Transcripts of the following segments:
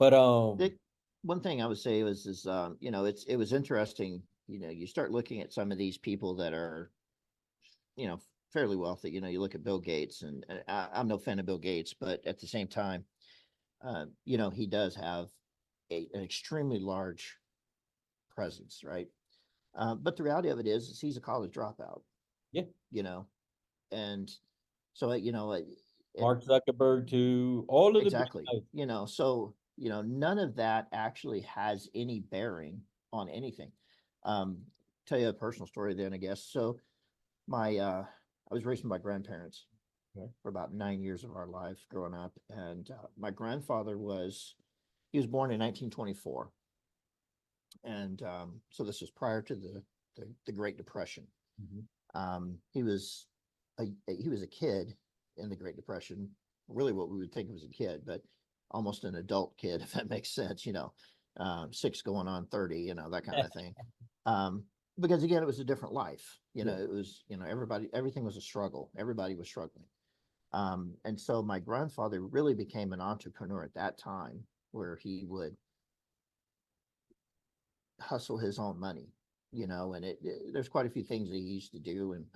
But One thing I would say it was interesting. You start looking at some of these people that are, you know, fairly wealthy. You look at Bill Gates, and I'm no fan of Bill Gates, but at the same time, he does have an extremely large presence, right? But the reality of it is he's a college dropout, yeah, you know, and so it Mark Zuckerberg too, all of the big exactly, guys. none of that actually has any bearing on anything. Um, tell you a personal story then, I guess. So my I was raised by my grandparents Okay. for about 9 years of our life growing up, and my grandfather was born in 1924, and so this was prior to the Great Depression. Mhm. He was he was a kid in the Great Depression, really what we would think of as a kid, but almost an adult kid, if that makes sense. Six going on 30, that kind of thing. Um, because again, it was a different life. Yeah. It was everything was a struggle. Everybody was struggling. And so my grandfather really became an entrepreneur at that time, where he would hustle his own money, and there's quite a few things that he used to do, and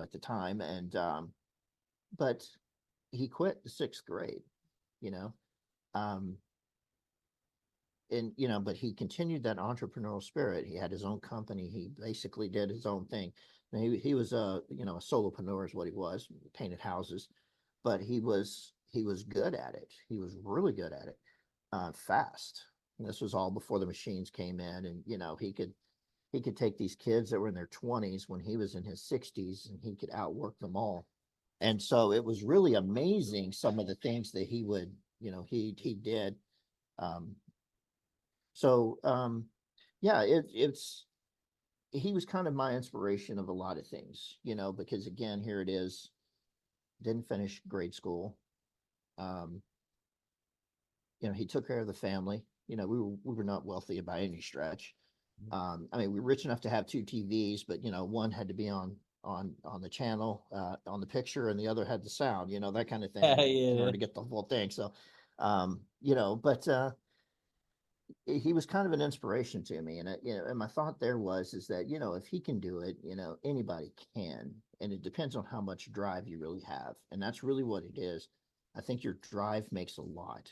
at the time, and but he quit the sixth grade, you know, um, and but he continued that entrepreneurial spirit. He had his own company. He basically did his own thing. And he was a solopreneur is what he was. Painted houses, but he was good at it. He was really good at it. Fast. And this was all before the machines came in, and he could take these kids that were in their 20s when he was in his 60s, and he could outwork them all. And so it was really amazing some of the things that he did. Um, so yeah, it's he was kind of my inspiration of a lot of things, because again, here it is, didn't finish grade school. Um, he took care of the family. We were not wealthy by any stretch. I mean, we were rich enough to have two TVs, but one had to be on the channel, on the picture, and the other had the sound, that kind of thing, in order Yeah. to get the whole thing. So, but he was kind of an inspiration to me, and my thought there was is that if he can do it, anybody can, and it depends on how much drive you really have, and that's really what it is. I think your drive makes a lot.